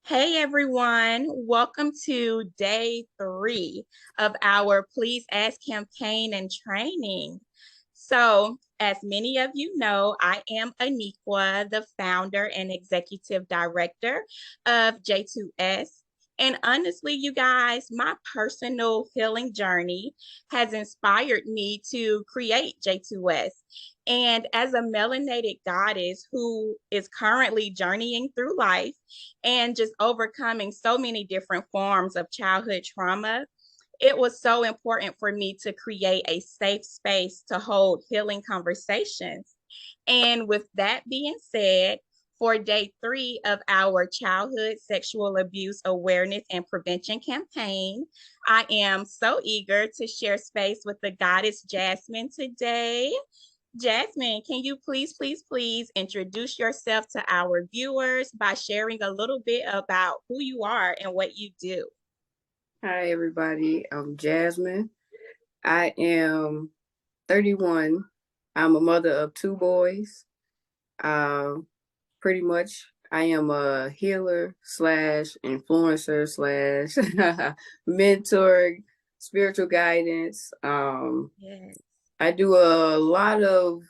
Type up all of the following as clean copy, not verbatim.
Hey everyone, welcome to day 3 of our Please Ask campaign and training. So, as many of you know, I am Aniqua, the founder and executive director of J2S. And honestly, you guys, my personal healing journey has inspired me to create J2S. And as a melanated goddess who is currently journeying through life, and just overcoming so many different forms of childhood trauma, it was so important for me to create a safe space to hold healing conversations. And with that being said, for day 3 of our childhood sexual abuse awareness and prevention campaign, I am so eager to share space with the goddess Jasmine today. Jasmine, can you please introduce yourself to our viewers by sharing a little bit about who you are and what you do? Hi, everybody. I'm Jasmine. I am 31. I'm a mother of two boys. Um, Pretty much, I am a healer slash influencer slash mentor, spiritual guidance. Yes. I do a lot of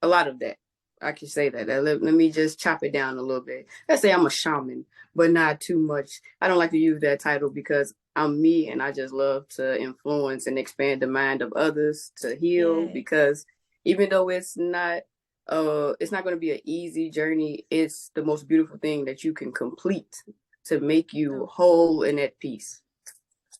that. I can say that. Let me just chop it down a little bit. Let's say I'm a shaman, but not too much. I don't like to use that title because I'm me and I just love to influence and expand the mind of others to heal Yes. because even though it's not going to be an easy journey, it's the most beautiful thing that you can complete to make you So whole and at peace.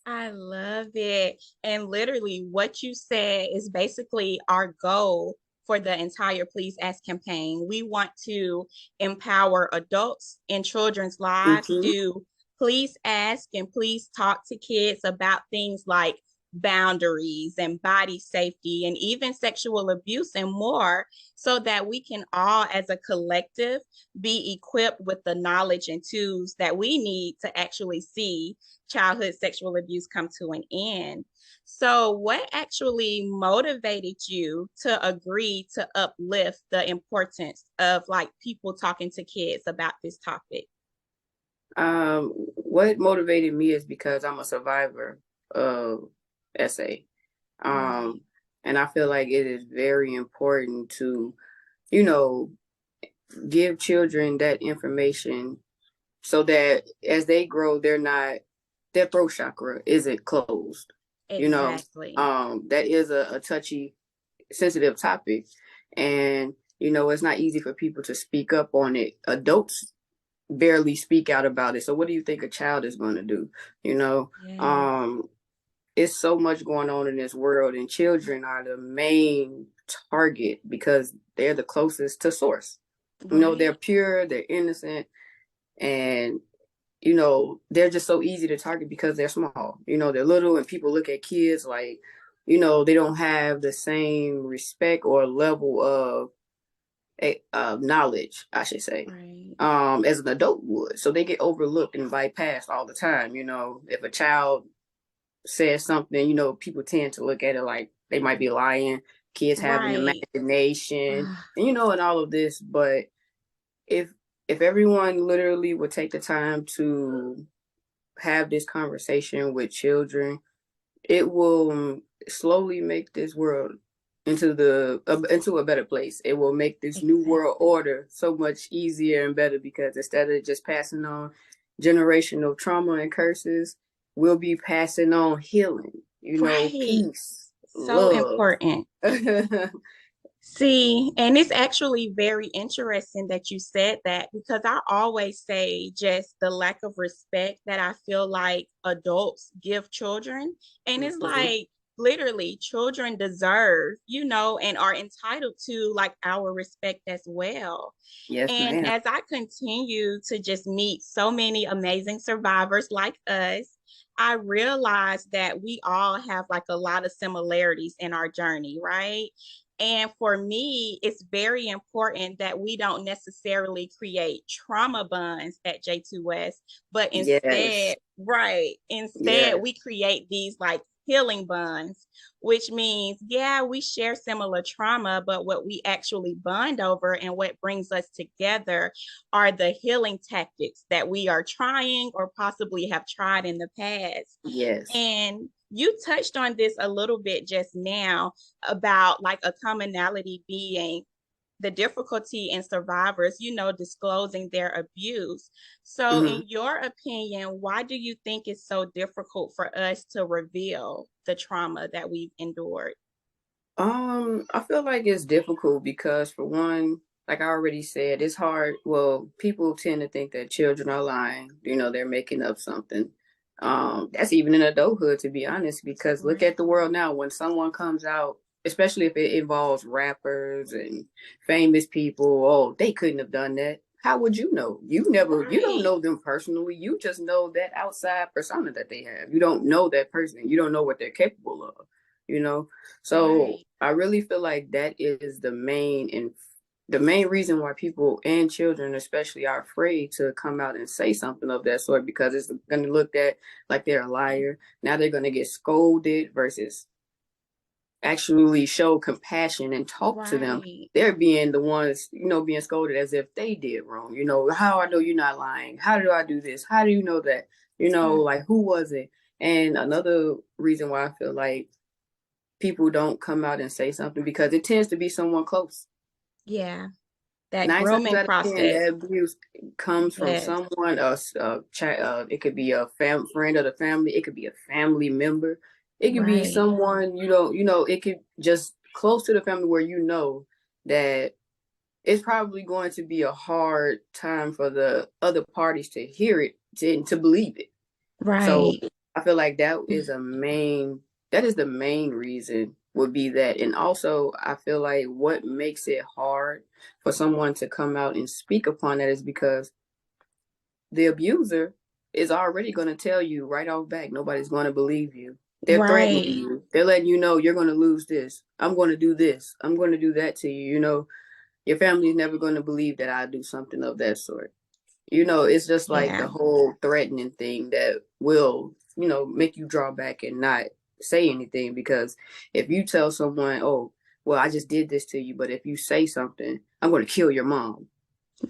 I love it. And literally, what you said is basically our goal for the entire Please Ask campaign. We want to empower adults and children's lives Mm-hmm. to please ask and please talk to kids about things like boundaries and body safety and even sexual abuse and more, so that we can all, as a collective, be equipped with the knowledge and tools that we need to actually see childhood sexual abuse come to an end. So, what actually motivated you to agree to uplift the importance of like people talking to kids about this topic? What motivated me is because I'm a survivor of SA. Right. Um, and I feel like it is very important to, you know, give children that information so that as they grow, their throat chakra isn't closed. You know, Exactly. that is a touchy, sensitive topic. And, it's not easy for people to speak up on it. Adults barely speak out about it. So what do you think a child is going to do? You know, Yes. um, it's so much going on in this world, and children are the main target because they're the closest to source. They're Right. pure, they're innocent, and they're just so easy to target because they're small. They're little, and people look at kids like, they don't have the same respect or level of knowledge, I should say, Right. as an adult would. So they get overlooked and bypassed all the time. If a child says something, people tend to look at it like they might be lying. Kids have an Right. imagination, and all of this. But if if everyone literally would take the time to have this conversation with children, it will slowly make this world into a better place. It will make this new world Exactly. order so much easier and better because instead of just passing on generational trauma and curses, we'll be passing on healing, Right. peace, So love. important. See, and it's actually very interesting that you said that, because I always say just the lack of respect that I feel like adults give children. And it's Mhm. like literally children deserve, and are entitled to like our respect as well. Yes, And ma'am. as I continue to just meet so many amazing survivors like us, I realize that we all have like a lot of similarities in our journey, right? And for me, it's very important that we don't necessarily create trauma bonds at J2S, but Yes. instead, right, instead Yes. we create these like healing bonds, which means, yeah, we share similar trauma, but what we actually bond over and what brings us together are the healing tactics that we are trying or possibly have tried in the past. Yes. And you touched on this a little bit just now about like a commonality being the difficulty in survivors, disclosing their abuse. So, Mm-hmm. in your opinion, why do you think it's so difficult for us to reveal the trauma that we've endured? I feel like it's difficult because, for one, like I already said, it's hard. Well, people tend to think that children are lying. They're making up something. That's even in adulthood, to be honest, because look at the world now. When someone comes out, especially if it involves rappers and famous people, oh, they couldn't have done that. How would you know? You don't Right, know them personally. You just know that outside persona that they have. You don't know that person. You don't know what they're capable of, you know? So right, I really feel like that is the main reason why people and children especially are afraid to come out and say something of that sort, because it's going to look at like they're a liar. Now they're going to get scolded versus actually show compassion and talk to them. right. They're being the ones, being scolded as if they did wrong. How I know you're not lying? How do I do this? How do you know that? Mm, Like, who was it? And another reason why I feel like people don't come out and say something, because it tends to be someone close. yeah, that 9 times grooming out of 10, process. that abuse comes from Yes, someone else. It could be a friend of the family. It could be a family member. It could be right, someone It could just close to the family where that it's probably going to be a hard time for the other parties to hear it, to believe it. So right, I feel like that is the main reason, would be that. And also I feel like what makes it hard for someone to come out and speak upon that is because the abuser is already going to tell you right off back, nobody's going to believe you. They're threatening right. you. They're letting you know you're going to lose this. I'm going to do this. I'm going to do that to you. Your family's never going to believe that I do something of that sort. It's just like the Yeah, whole threatening thing that will, make you draw back and not say anything. Because if you tell someone, oh, well, I just did this to you, but if you say something, I'm going to kill your mom.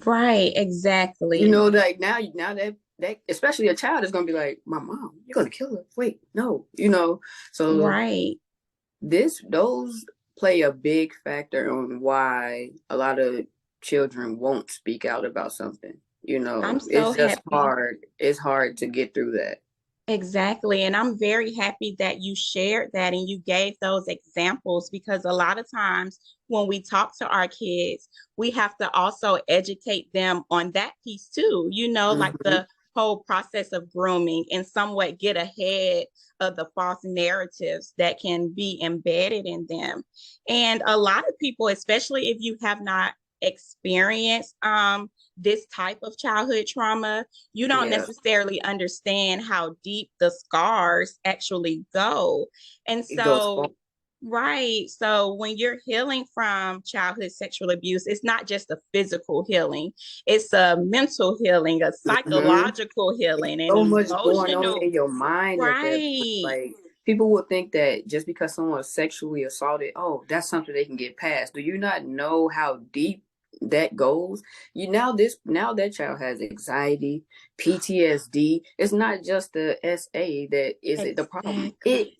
right, exactly. Like now that especially a child is going to be like, my mom, you're going to kill her. Wait, no, So Right. those play a big factor on why a lot of children won't speak out about something. I'm so It's just happy. hard. It's hard to get through that. Exactly. And I'm very happy that you shared that and you gave those examples because a lot of times when we talk to our kids, we have to also educate them on that piece too, like Hmm. the whole process of grooming and somewhat get ahead of the false narratives that can be embedded in them. And a lot of people, especially if you have not experienced this type of childhood trauma, you don't Yeah, necessarily understand how deep the scars actually go. And it goes far. so, right. So, when you're healing from childhood sexual abuse, it's not just a physical healing, it's a mental healing, a Hmm. psychological healing, an So much going on emotional. in your mind at that point. Right. Like, people would think that just because someone sexually assaulted, oh, that's something they can get past. Do you not know how deep that goes? Now that child has anxiety, PTSD. It's not just the SA that is it the problem. It Exactly.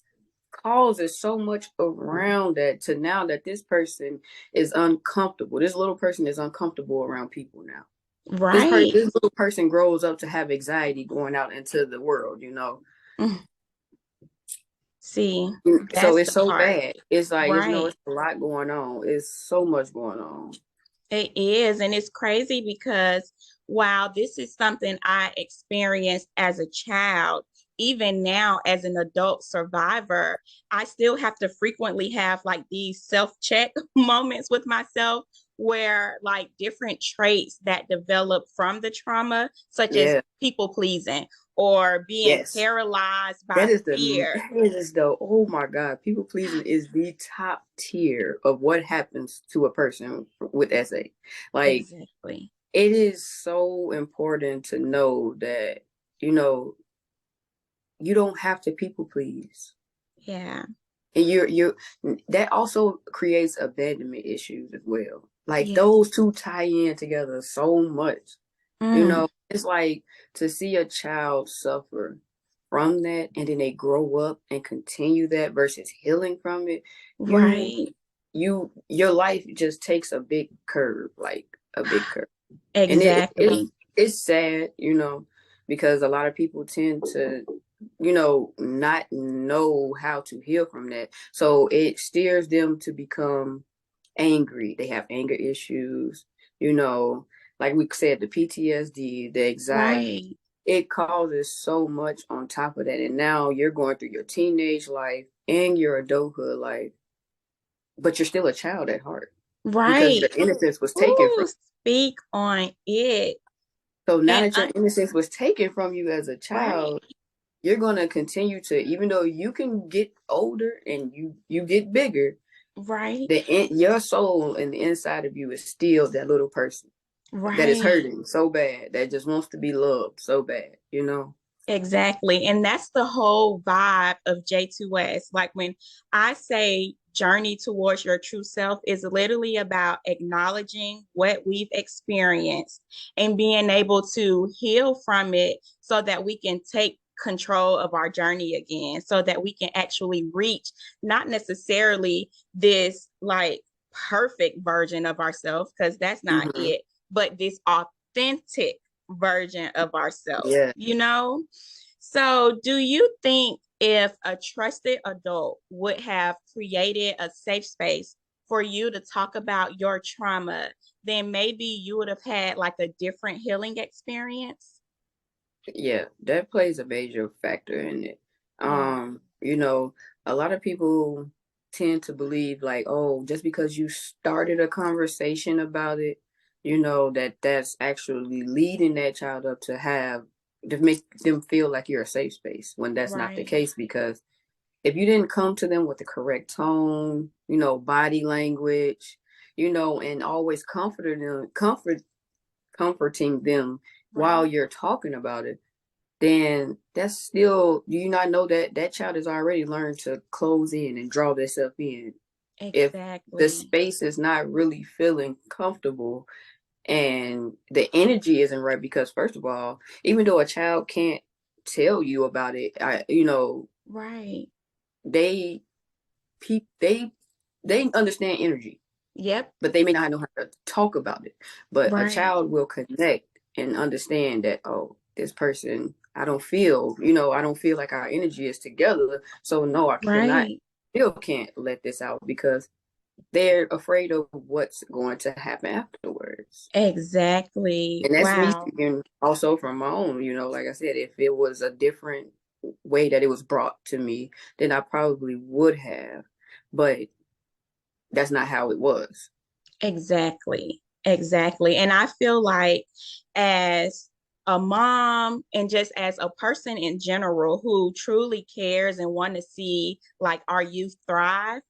causes so much around that, to now that this person is uncomfortable. This little person is uncomfortable around people now. Right. This little person grows up to have anxiety going out into the world. Mm. See, So that's it's the so part. bad. It's like, Right. it's a lot going on. It's so much going on. It is. And it's crazy because while this is something I experienced as a child, even now as an adult survivor, I still have to frequently have like these self-check moments with myself where like different traits that develop from the trauma, such as Yeah. people pleasing or being Yes. paralyzed by fear. That is the oh my God, people pleasing is the top tier of what happens to a person with SA. Like, Exactly. it is so important to know that, you know, you don't have to people please. Yeah. And you're that also creates abandonment issues as well. Like Yes. those two tie in together so much. Mm, It's like to see a child suffer from that and then they grow up and continue that versus healing from it. You right. your life just takes a big curve, like a big curve. And Exactly. it's sad, because a lot of people tend to not know how to heal from that. So it steers them to become angry. They have anger issues, like we said, the PTSD, the anxiety. Right. It causes so much on top of that. And now you're going through your teenage life and your adulthood life, but you're still a child at heart because Right. your innocence was taken from. Ooh, speak on it. So now And that your innocence was taken from you as a right. child, you're gonna continue to, even though you can get older and you get bigger, Right. your soul and the inside of you is still that little person that is Right. hurting so bad, that just wants to be loved so bad. Exactly. And that's the whole vibe of J2S. Like when I say journey towards your true self is literally about acknowledging what we've experienced and being able to heal from it so that we can take control of our journey again, so that we can actually reach not necessarily this like perfect version of ourselves, because that's not Mm-hmm. it, but this authentic version of ourselves, Yeah. So, do you think if a trusted adult would have created a safe space for you to talk about your trauma, then maybe you would have had like a different healing experience? Yeah, that plays a major factor in it. Yeah, A lot of people tend to believe like, oh, just because you started a conversation about it, that's actually leading that child up to make them feel like you're a safe space, when that's not the right, case. Because if you didn't come to them with the correct tone, body language, and always comforting them while right. you're talking about it, then that's still, do you not know that that child has already learned to close in and draw themselves in? If the Exactly. space is not really feeling comfortable and the energy isn't right, because first of all, even though a child can't tell you about it, Right. they they understand energy, Yep. but they may not know how to talk about it. But a Right. child will connect and understand that, oh, this person, I don't feel like our energy is together. So no, Right. still can't let this out, because they're afraid of what's going to happen afterwards. Exactly. And that's me Wow. speaking also from my own, like I said, if it was a different way that it was brought to me, then I probably would have. But that's not how it was. Exactly. Exactly. And I feel like as a mom and just as a person in general who truly cares and want to see like our youth thrive,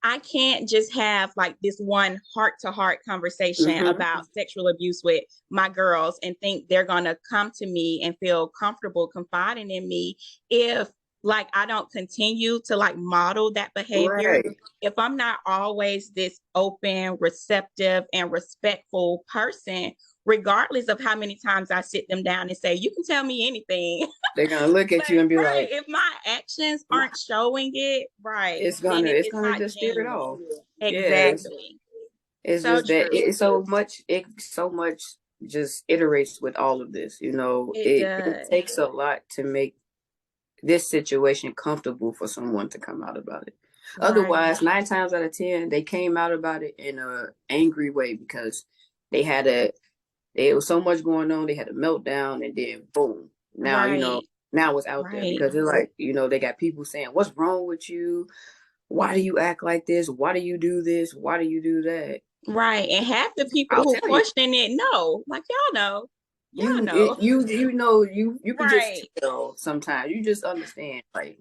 I can't just have like this one heart to heart conversation Mm-hmm. about sexual abuse with my girls and think they're going to come to me and feel comfortable confiding in me if like I don't continue to like model that behavior. Right. If I'm not always this open, receptive, and respectful person, regardless of how many times I sit them down and say, you can tell me anything. They're gonna look But at you and be right, like, if my actions aren't showing it, right, then it's it's gonna not just steer it genuine. off. Yeah, Exactly. it's So just that true. it so much just iterates with all of this. It It does. takes a lot to make this situation comfortable for someone to come out about it. Right. Otherwise, 9 times out of 10, they came out about it in a angry way, because they had a there was so much going on. They had a meltdown, and then boom. Now, Right. now it's out there, Right. because they're like, they got people saying, "What's wrong with you? Why do you act like this? Why do you do this? Why do you do that?" Right. And half the people I'll who tell you, question it know. Like y'all know. Y'all you know. it, you can just Right. tell sometimes. You just understand, like,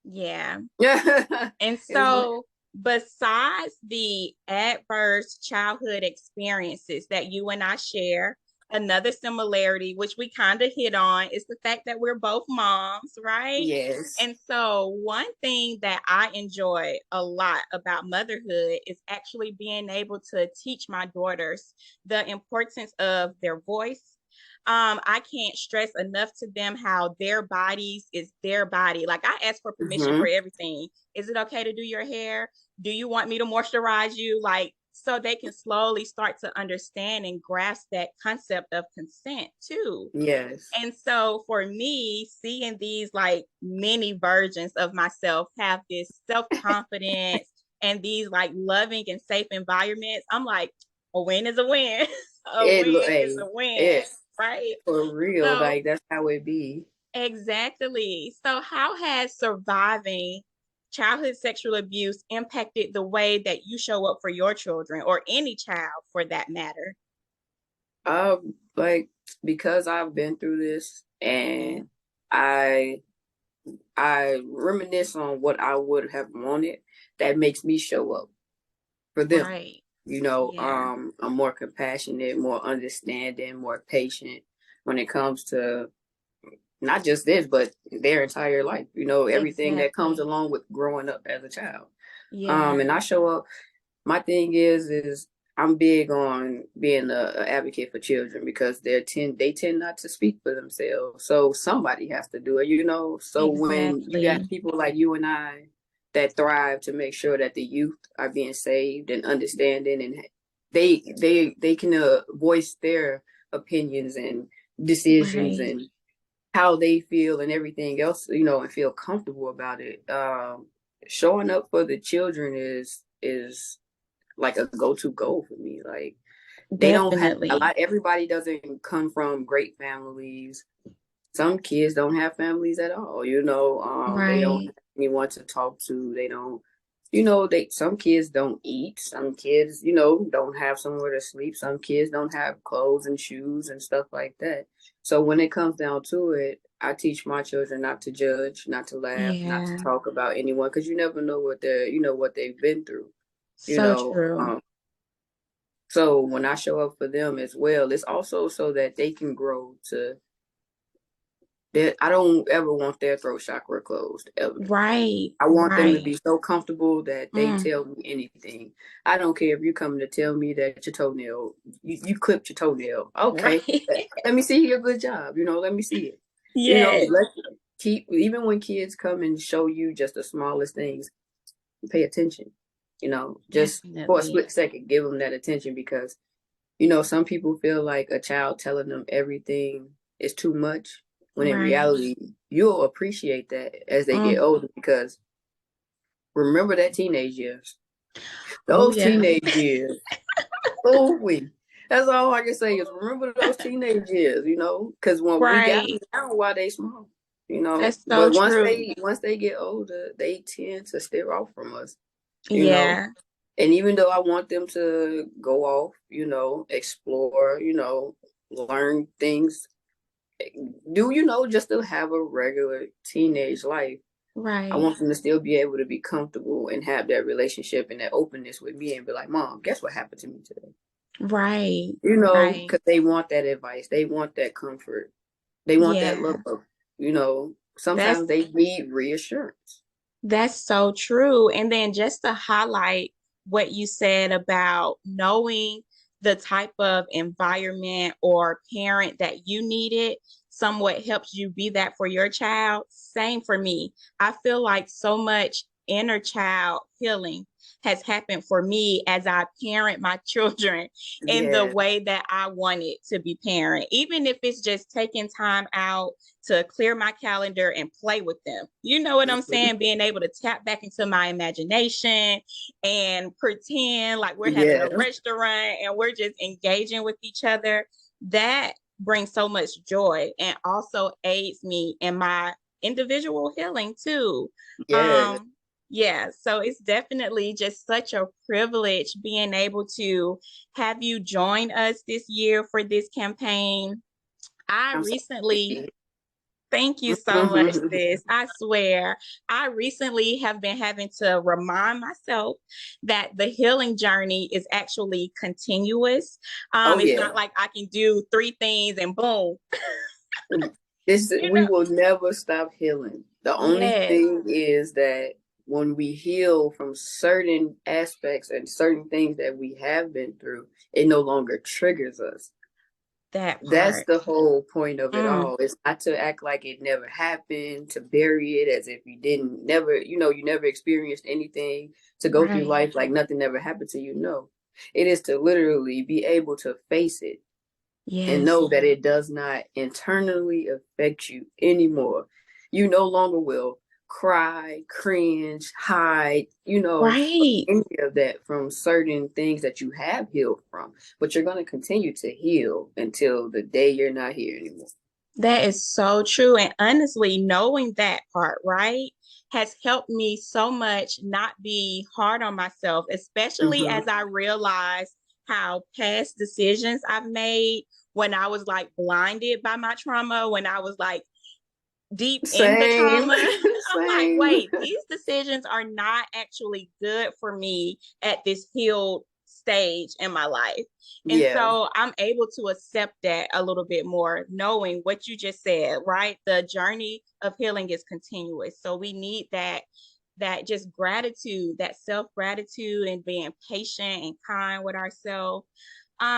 Yeah. yeah, And it's like, so, besides the adverse childhood experiences that you and I share, another similarity, which we kind of hit on, is the fact that we're both moms, right? Yes. And so, one thing that I enjoy a lot about motherhood is actually being able to teach my daughters the importance of their voice. I can't stress enough to them how their bodies is their body. Like, I ask for permission for Mm-hmm. everything. Is it okay to do your hair? Do you want me to moisturize you? Like, so they can slowly start to understand and grasp that concept of consent too. Yes. And so for me, seeing these like mini versions of myself have this self-confidence and these like loving and safe environments, I'm like, a win is a win. A It win look, is hey, a win, it right? for real. So Like that's how it be. exactly. So how has surviving childhood sexual abuse impacted the way that you show up for your children or any child for that matter? Like because I've been through this, and I I reminisce on what I would have wanted. That makes me show up for them. Right. You know, Yeah. I'm more compassionate, more understanding, more patient when it comes to not just this, but their entire life. You know, everything that comes Exactly. along with growing up as a child. Yeah. And I show up. My thing is I'm big on being a advocate for children because they tend not to speak for themselves. So somebody has to do it, you know. So when you got Exactly. people like you and I that thrive to make sure that the youth are being saved and understanding, and they can voice their opinions and decisions Right. and how they feel and everything else, you know, and feel comfortable about it. Showing up for the children is like a go-to goal for me. Like they don't have a Definitely. lot. Everybody doesn't come from great families. Some kids don't have families at all. You know, they don't Right. have anyone to talk to. They don't. You know, some kids don't eat. Some kids, you know, don't have somewhere to sleep. Some kids don't have clothes and shoes and stuff like that. So when it comes down to it, I teach my children not to judge, not to laugh, not to Yeah. talk about anyone because you never know what what they've been through. You So know, true. so when I show up for them as well, it's also so that they can grow to that. I don't ever want their throat chakra closed ever. Right. I want them to Right. be so comfortable that they Mm. tell me anything. I don't care if you come to tell me that your toenail, you clipped your toenail. Okay, Right. let me see your good job. You know, let me see it. You know, Yes. let's keep, even when kids come and show you just the smallest things, pay attention. You know, just for a Definitely. split second, give them that attention because you know, some people feel like a child telling them everything is too much, when in Right. reality, you'll appreciate that as they get Mm. older because remember that teenage years. Oh Those yeah. teenage years. Oh, we. That's all I can say is remember those teenage years, you know, because when we got them Right. now, while they small, you know, That's so but true. once they get older, they tend to steer off from us, you know. Yeah. And even though I want them to go off, you know, explore, you know, learn things, do you know, just to have a regular teenage life, I Right. want them to still be able to be comfortable and have that relationship and that openness with me and be like, Mom, guess what happened to me today? Right. You know, Right. because they want that advice. They want that comfort. They want that Yeah. love. You know, That's sometimes they need reassurance. That's so true. And then just to highlight what you said about knowing the type of environment or parent that you needed somewhat helps you be that for your child. Same for me. I feel like so much inner child healing has happened for me as I parent my children in the Yeah. way that I wanted to be parent, even if it's just taking time out to clear my calendar and play with them. You know what I'm Mhm. saying? Being able to tap back into my imagination and pretend like we're having a Yeah. restaurant and we're just engaging with each other. That brings so much joy and also aids me in my individual healing too. Yeah. Yeah, so it's definitely just such a privilege being able to have you join us this year for this campaign. I I'm so recently happy. Thank you so much, sis. I swear, I recently have been having to remind myself that the healing journey is actually continuous. Oh It's yeah. not like I can do three things and boom. You We know, will never stop healing. The only yes, thing is that when we heal from certain aspects and certain things that we have been through, it no longer triggers us. that That's part. the whole point of it Mm, all. It's not to act like it never happened, to bury it as if you didn't never, you never experienced anything, to go through right. life like nothing ever happened to you. No. It is to literally be able to face it and Yes. know that it does not internally affect you anymore. You no longer will cry, cringe, hide, Right. any of that from certain things that you have healed from. But you're going to continue to heal until the day you're not here anymore. That is so true. And honestly, knowing that part, right, has helped me so much not be hard on myself, especially Mm-hmm. as I realize how past decisions I've made when I was like blinded by my trauma, when I was like deep in the Same, trauma. I'm like, same. wait, these decisions are not actually good for me at this healed stage in my life. And Yeah, so I'm able to accept that a little bit more, knowing what you just said, right? The journey of healing is continuous. So we need that just gratitude, that self-gratitude and being patient and kind with ourselves.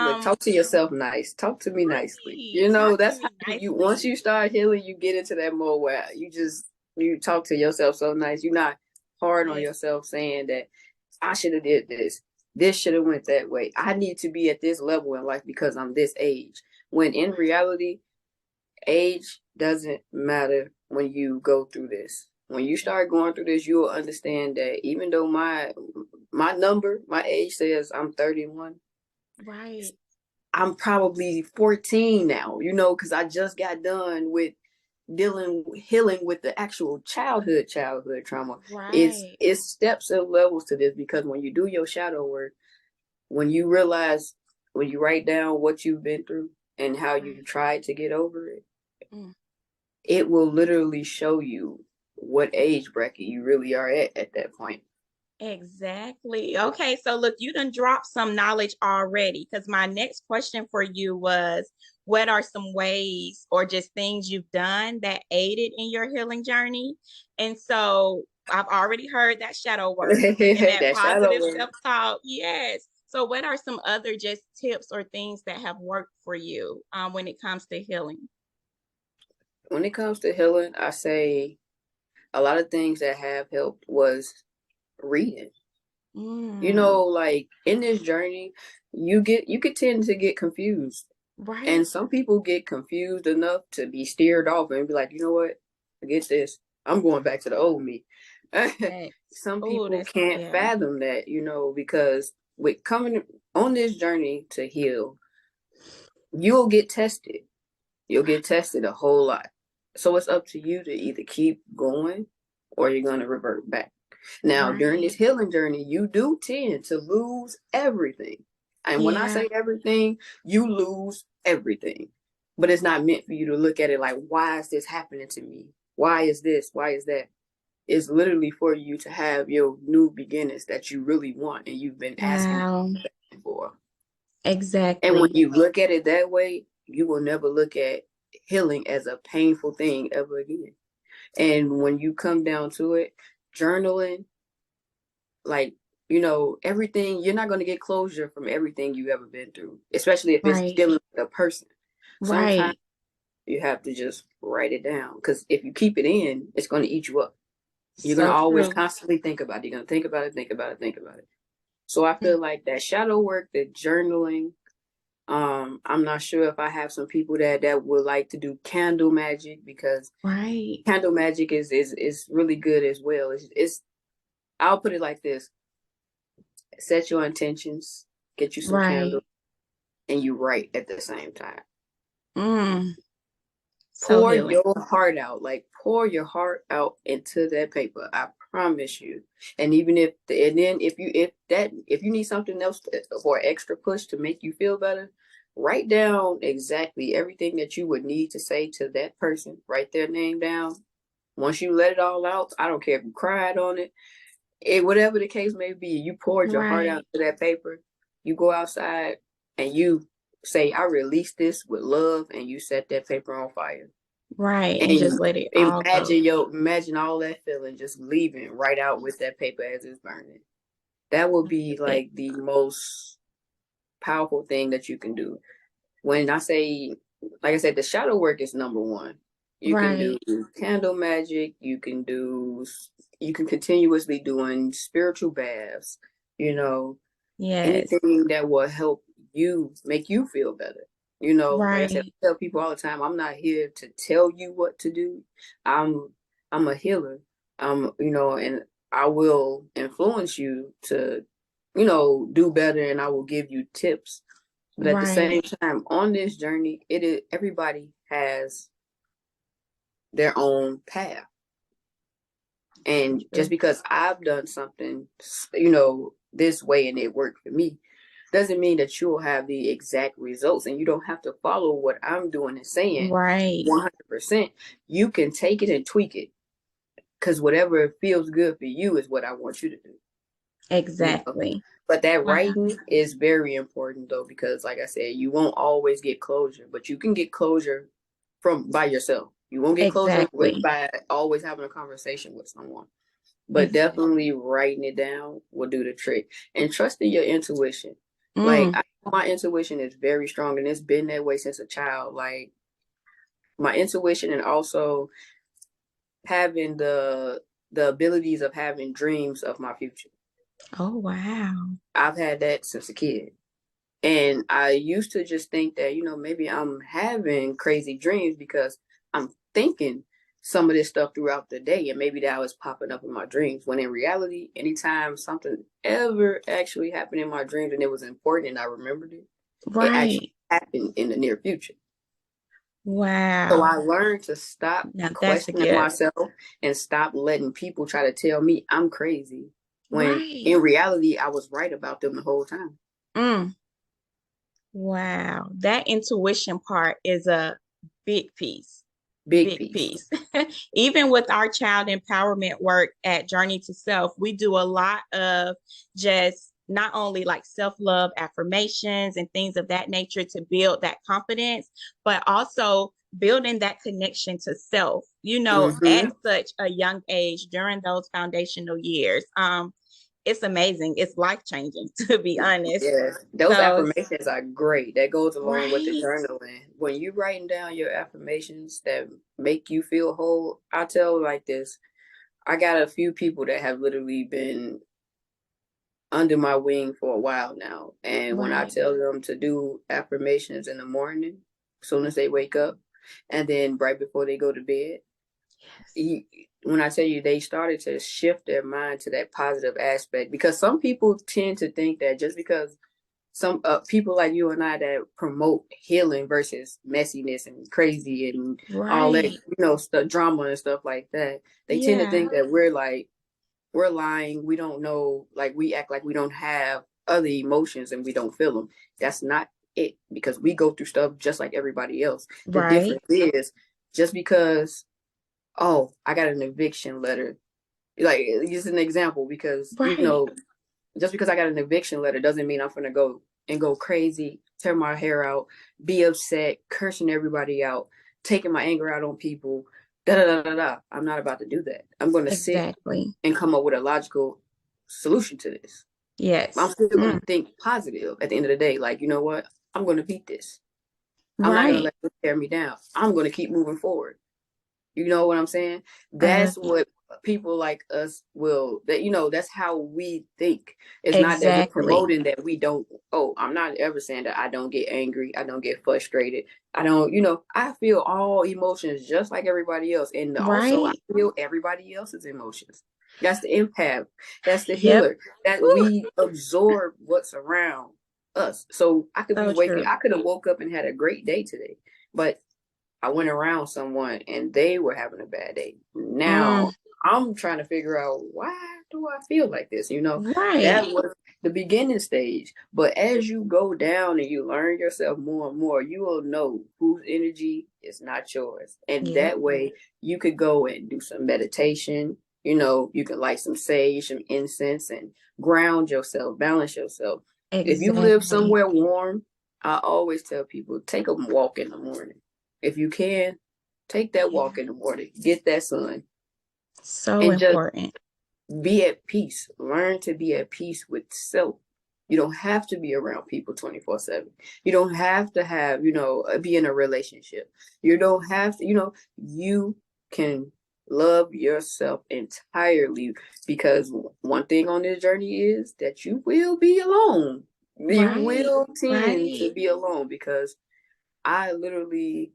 look, Um, talk to yourself nice. Talk to me nicely. right. Talk to That's how me you once nicely. you start healing, you get into that mode where you talk to yourself so nice. You're not hard on Yes. yourself saying that I should have did this. This should have went that way. I need to be at this level in life because I'm this age. When in reality, age doesn't matter when you go through this. When you start going through this, you'll understand that even though my age says I'm 31, Right. I'm probably 14 now, because I just got done with healing with the actual childhood trauma. Right. It's steps and levels to this because when you do your shadow work, when you realize, when you write down what you've been through and how you Right. tried to get over it, Mm. it will literally show you what age bracket you really are at that point. Exactly. Okay, so look, you done dropped some knowledge already because my next question for you was, what are some ways or just things you've done that aided in your healing journey? And so I've already heard that shadow work and that That shadow positive work. self-talk. Yes. So what are some other just tips or things that have worked for you when it comes to healing? When it comes to healing, I say a lot of things that have helped was reading. Mm, Like in this journey, you could tend to get confused. right. And some people get confused enough to be steered off and be like, you know what? Forget this. I'm going back to the old me. Thanks. Some Oh, people that's can't yeah. fathom that, because with coming on this journey to heal, you'll get tested. You'll get tested a whole lot. So it's up to you to either keep going or you're going to revert back. Now, during this Right. healing journey, you do tend to lose everything. And when I Yeah. say everything, you lose everything. But it's not meant for you to look at it like, why is this happening to me? Why is this? Why is that? It's literally for you to have your new beginnings that you really want and you've been asking Wow. for. And when Exactly. you look at it that way, you will never look at healing as a painful thing ever again. And when you come down to it, journaling, like, everything, you're not going to get closure from everything you've ever been through, especially if it's Right. dealing with a person. Sometimes Right. you have to just write it down because if you keep it in, it's going to eat you up. You're going to So always true. constantly think about it. You're going to think about it, think about it, think about it. So I Mm, feel like that shadow work, the journaling, I'm not sure if I have some people that would like to do candle magic because right. candle magic is really good as well. It's I'll put it like this: set your intentions, get you some candles, Right. and you write at the same time. Mm, so Pour healing. your heart out, like pour your heart out into that paper. I promise you. And even if you need something else for extra push to make you feel better, write down exactly everything that you would need to say to that person. Write their name down. Once you let it all out, I don't care if you cried on it, whatever the case may be, you poured your heart out Right. to that paper. You go outside and you say, I release this with love, and you set that paper on fire. Right. And just And let it all go. imagine all that feeling just leaving right out with that paper as it's burning. That would be It, like the most powerful thing that you can do. When I say, like I said, the shadow work is number one. You can do right. candle magic. You can continuously doing spiritual baths. You know, Yes. anything that will help you make you feel better. Like I said, Right. I tell people all the time, I'm not here to tell you what to do. I'm I'm a healer. And I will influence you to, do better, and I will give you tips. But at the same Right. time, on this journey, it is everybody has their own path. And just True. because I've done something, this way and it worked for me, doesn't mean that you'll have the exact results, and you don't have to follow what I'm doing and saying Right. 100%. You can take it and tweak it, because whatever feels good for you is what I want you to do. You know, Exactly. but that Wow. writing is very important though, because like I said, you won't always get closure, but you can get closure from by yourself. You won't get closure Exactly. by always having a conversation with someone. But Exactly. definitely writing it down will do the trick. And trusting your intuition. Like, Mm. my intuition is very strong, and it's been that way since a child. Like, my intuition, and also having the abilities of having dreams of my future. Oh, wow. I've had that since a kid. And I used to just think that, maybe I'm having crazy dreams because I'm thinking some of this stuff throughout the day, and maybe that was popping up in my dreams. When in reality, anytime something ever actually happened in my dreams and it was important and I remembered it, it actually Right. happened in the near future. So I Wow. learned to stop Now that's a questioning gift. myself and stop letting people try to tell me I'm crazy, when Right. in reality I was right about them the whole time. Mm. Wow. That intuition part is a big piece. Big Big piece. piece. Even with our child empowerment work at Journey to Self, we do a lot of just not only like self-love affirmations and things of that nature to build that confidence, but also building that connection to self, at Mm-hmm. such a young age during those foundational years. It's amazing. It's life-changing, to be honest. Yeah, those So, affirmations are great. That goes along with the right, journaling. When you writing down your affirmations that make you feel whole, I tell like this. I got a few people that have literally been under my wing for a while now. And when I right. tell them to do affirmations in the morning, as soon as they wake up, and then right before they go to bed, Yes. you, when I tell you, they started to shift their mind to that positive aspect, because some people tend to think that just because some people like you and I that promote healing versus messiness and crazy and all that, Right. stuff, drama and stuff like that, they tend to Yeah. think that we're lying. We don't know, like we act like we don't have other emotions and we don't feel them. That's not it, because we go through stuff just like everybody else. The Right. difference is, just because, oh, I got an eviction letter, like, just an example, because Right. just because I got an eviction letter doesn't mean I'm gonna go crazy, tear my hair out, be upset, cursing everybody out, taking my anger out on people. Da da da da da. I'm not about to do that. I'm gonna sit Exactly. and come up with a logical solution to this. I'm Yes. still Mm. gonna think positive at the end of the day. Like, you know what? I'm gonna beat this. I'm not gonna Right. let this tear me down. I'm gonna keep moving forward. You know what I'm saying? Uh, That's what people like us will, that's how we think. It's not that we're exactly. promoting that we don't. Oh, I'm not ever saying that I don't get angry, I don't get frustrated. I don't, I feel all emotions just like everybody else. And also I Right. feel everybody else's emotions. That's the empath. That's the Yep. healer. That Woo. we absorb what's around us. So So true. I could have woke up and had a great day today, but I went around someone and they were having a bad day. Mm. Now I'm trying to figure out, why do I feel like this? That Right. was the beginning stage. But as you go down and you learn yourself more and more, you will know whose energy is not yours. And Yep. that way you could go and do some meditation. You can light some sage, some incense, and ground yourself, balance yourself. If you live Exactly. somewhere warm, I always tell people, take a walk in the morning. If you can, take that Yeah. walk in the morning, get that sun, So and just important. be at peace. Learn to be at peace with self. You don't have to be around people 24/7. You don't have to have, be in a relationship. You don't have to, you can love yourself entirely, because one thing on this journey is that you will be alone. You Right. will tend Right. to be alone, because I literally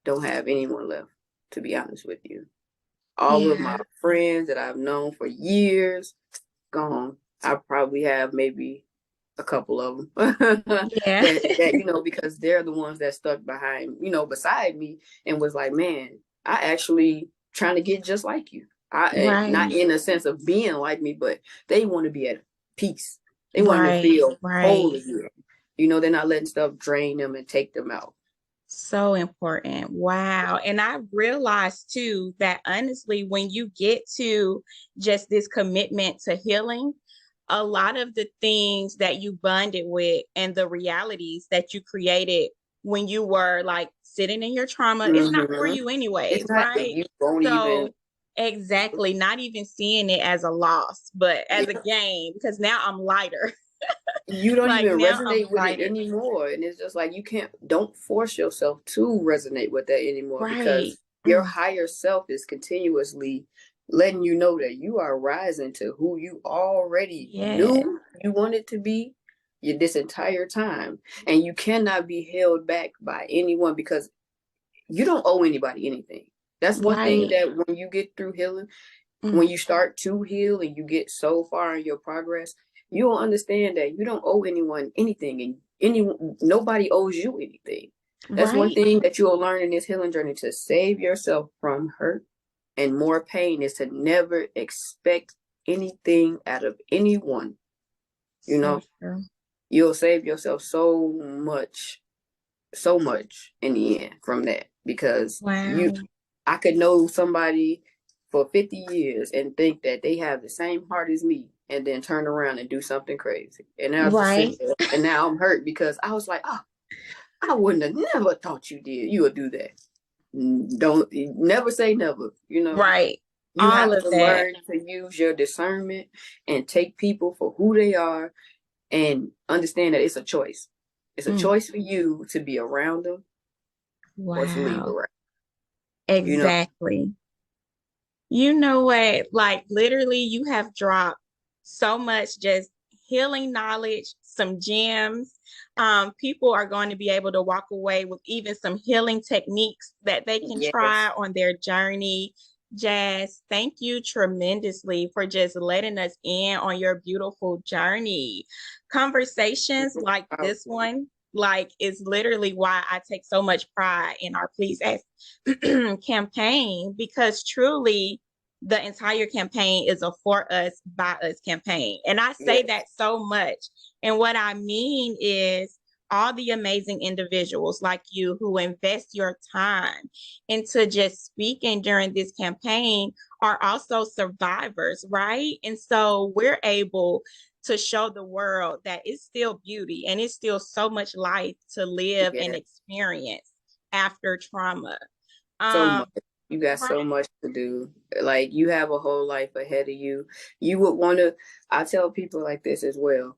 don't have anyone left, to be honest with you. All of my Yeah. friends that I've known for years, gone. I probably have maybe a couple of them Yeah. that because they're the ones that stuck behind, beside me, and was like, man, I actually trying to get just like you. Not Right. in a sense of being like me, but they want to be at peace. They want to Right. feel whole Right. again. They're not letting stuff drain them and take them out. So important. Wow. And I realized too that honestly, when you get to just this commitment to healing, a lot of the things that you bonded with and the realities that you created when you were like sitting in your trauma, it's not for Mm-hmm. you anyways, It's not, right? you won't even. So, exactly, not even seeing it as a loss, but as a Yeah. gain because now I'm lighter. You don't Like even now I'm resonate with it lighter. anymore. And it's just like, don't force yourself to resonate with that anymore, Right. because your higher self is continuously letting you know that you are rising to who you already Yeah. knew you wanted to be this entire time. And you cannot be held back by anyone, because you don't owe anybody anything. That's one thing Right. that when you get through healing, Mm. when you start to heal and you get so far in your progress, you'll understand that you don't owe anyone anything, and nobody owes you anything. That's one Right. thing that you'll learn in this healing journey: to save yourself from hurt and more pain is to never expect anything out of anyone. You So know, true. you'll save yourself so much in the end from that, because Wow. I could know somebody for 50 years and think that they have the same heart as me, and then turn around and do something crazy. And I was just sitting Right. there, and now I'm hurt, because I was like, oh, I wouldn't have never thought you would do that. Don't never say never. Right. You All have of to that. learn to use your discernment and take people for who they are, and understand that it's a choice. It's a Mm. choice for you to be around them or to leave Wow. around. You know, Exactly. You know what? Like literally, you have dropped so much just healing knowledge, some gems. People are going to be able to walk away with even some healing techniques that they can yes. try on their journey. Jazz, thank you tremendously for just letting us in on your beautiful journey. Conversations like this one, like, is literally why I take so much pride in our Please Ask campaign, because truly the entire campaign is a for us by us campaign. And I say Yes. that so much. And what I mean is all the amazing individuals like you who invest your time into just speaking during this campaign are also survivors, right? And so we're able to show the world that it's still beauty and it's still so much life to live and Yes. experience after trauma. So Um, much. You got right. so much to do. Like, you have a whole life ahead of you. You would want to, I tell people like this as well.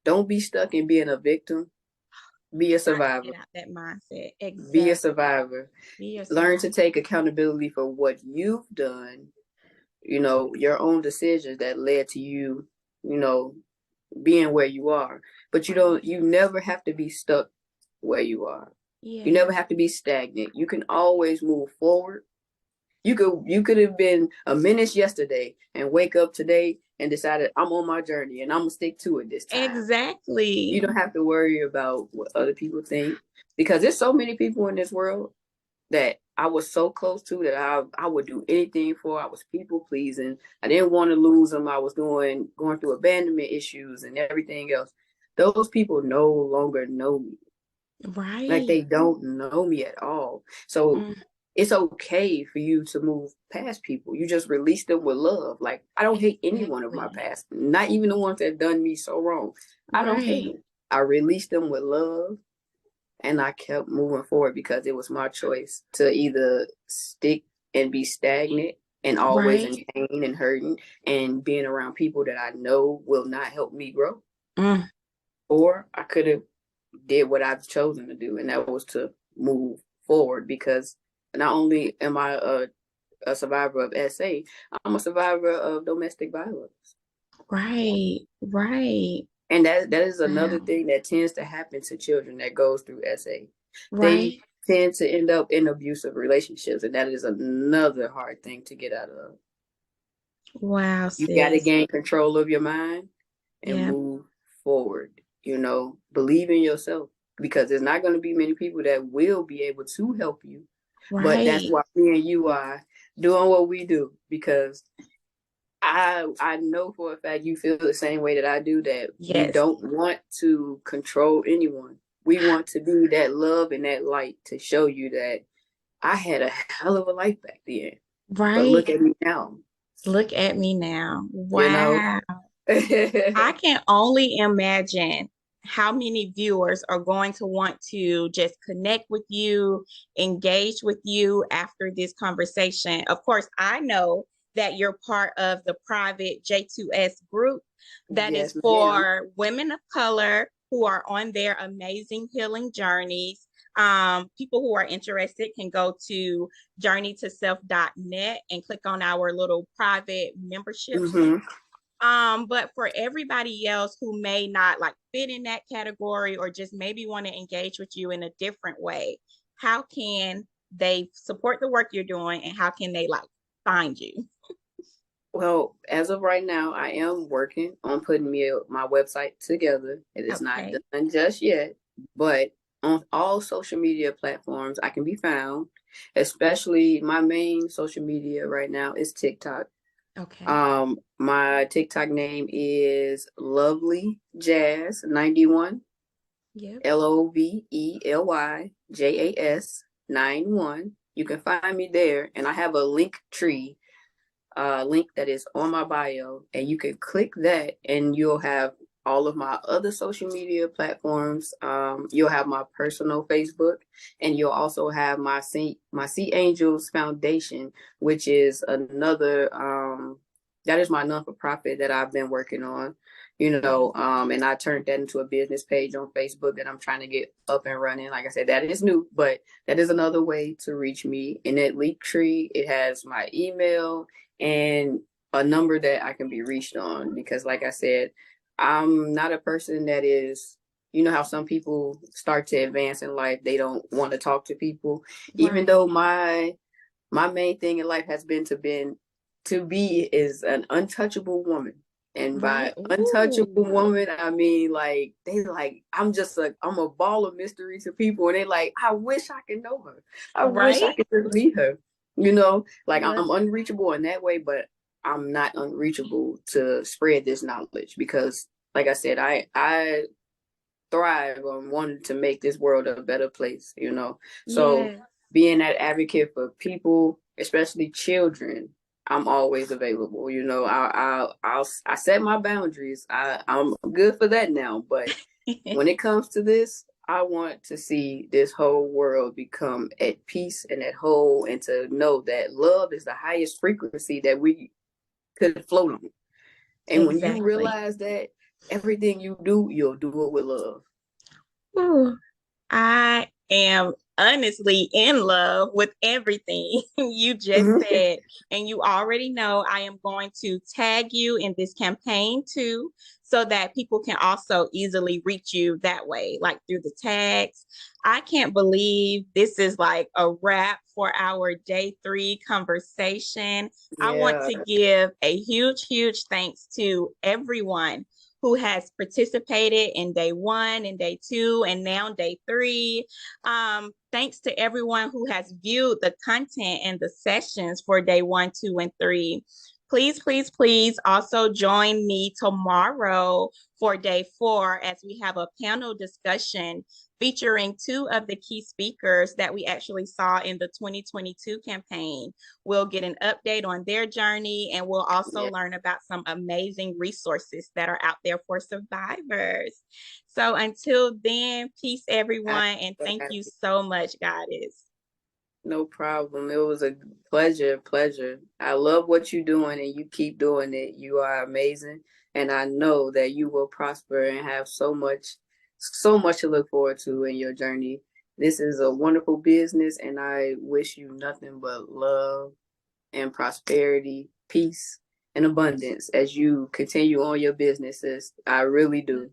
Don't be stuck in being a victim. Be a Got to survivor. get out that mindset. Be a Exactly. survivor. Be yourself. Learn to take accountability for what you've done, your own decisions that led to you, you know, being where you are. But you never have to be stuck where you are. You Yeah. never have to be stagnant. You can always move forward. You could have been a menace yesterday and wake up today and decided, I'm on my journey and I'm gonna stick to it this time. You Exactly. don't have to worry about what other people think, because there's so many people in this world that I was so close to that I would do anything for. I was people pleasing. I didn't want to lose them. I was going through abandonment issues and everything else. Those people no longer know me. Like Right. they don't know me at all. So Mm, it's okay for you to move past people. You just release them with love. Like I don't hate any one of my exactly. past, not even the ones that done me so wrong. I don't hate Right. them. I released them with love and I kept moving forward because it was my choice to either stick and be stagnant and always in Right. pain and hurting and being around people that I know will not help me grow. Mm, Or I could have did what I've chosen to do, and that was to move forward because not only am I a survivor of SA, I'm a survivor of domestic violence. right. Right. And that is another Wow. thing that tends to happen to children that goes through SA. They Right. tend to end up in abusive relationships, and that is another hard thing to get out of. Wow, You got to sis. gain control of your mind and Yeah. move forward. Believe in yourself because there's not going to be many people that will be able to help you. But that's Right. why me and you are doing what we do because I know for a fact you feel the same way that I do, that we Yes. don't want to control anyone. We want to be that love and that light to show you that I had a hell of a life back then. But look Right. at me now, Look at me now. you know. Wow. I can only imagine how many viewers are going to want to just connect with you, engage with you after this conversation. Of course, I know that you're part of the private J2S group that is Yes, ma'am. for women of color who are on their amazing healing journeys. People who are interested can go to journeytoself.net and click on our little private membership link. Mm-hmm. But for everybody else who may not like fit in that category or just maybe want to engage with you in a different way, how can they support the work you're doing and how can they like find you? Well, as of right now, I am working on putting my website together. It is not Okay. done just yet, but on all social media platforms, I can be found. Especially my main social media right now is TikTok. Okay. My TikTok name is Lovely Jazz 91, Yep. LOVELYJAS 91. You can find me there, and I have a link that is on my bio, and you can click that, and you'll have all of my other social media platforms. You'll have my personal Facebook, and you'll also have my Sea Angels Foundation, which is another that is my non-for-profit that I've been working on. And I turned that into a business page on Facebook that I'm trying to get up and running. Like I said, that is new, but that is another way to reach me. In that link tree, it has my email and a number that I can be reached on because, like I said, I'm not a person that is, you know how some people start to advance in life, they don't want to talk to people. Even Right. though my main thing in life has been to be is an untouchable woman. And Right. by untouchable Ooh. woman, I mean like they like I'm a ball of mystery to people, and they like I wish I could know her. I wish I Right. could just meet her. Like Love. I'm unreachable in that way, but I'm not unreachable to spread this knowledge because, like I said, I thrive on wanting to make this world a better place. So Yeah. being that advocate for people, especially children, I'm always available. I set my boundaries. I'm good for that now. But when it comes to this, I want to see this whole world become at peace and at whole, and to know that love is the highest frequency that we could float on. And when you Exactly. realize that, everything you do, you'll do it with love. Ooh. I am honestly in love with everything you just said. And you already know I am going to tag you in this campaign too, so that people can also easily reach you that way, like through the tags. I can't believe this is like a wrap for our day 3 conversation. I want Yeah. to give a huge, huge thanks to everyone who has participated in day 1 and day 2 and now day 3. Thanks to everyone who has viewed the content and the sessions for day 1, 2, and 3. Please, please, please also join me tomorrow for day 4 as we have a panel discussion featuring 2 of the key speakers that we actually saw in the 2022 campaign. We'll get an update on their journey, and we'll also learn about some amazing resources that are out there for survivors. So until then, peace everyone, and thank you so much, Goddess. No problem. It was a pleasure. I love what you're doing, and you keep doing it. You are amazing, and I know that you will prosper and have so much to look forward to in your journey. This is a wonderful business, and I wish you nothing but love and prosperity, peace, and abundance as you continue on your businesses. I really do.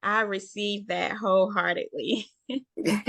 I receive that wholeheartedly.